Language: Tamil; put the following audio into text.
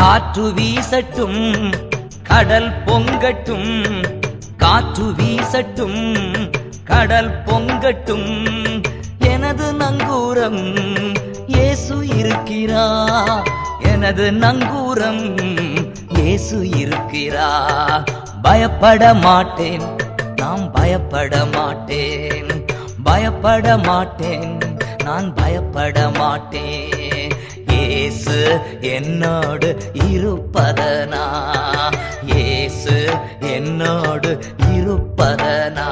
காற்று வீசட்டும் கடல் பொங்கட்டும், காற்று வீசட்டும் கடல் பொங்கட்டும், எனது நங்கூரம் இயேசு இருக்கிறார், எனது நங்கூரம் இயேசு இருக்கிறார். பயப்பட மாட்டேன், நான் பயப்பட மாட்டேன், பயப்பட மாட்டேன், நான் பயப்பட மாட்டேன். இயேசு என்னோடு இருப்பதனா, இயேசு என்னோடு இருப்பதனா.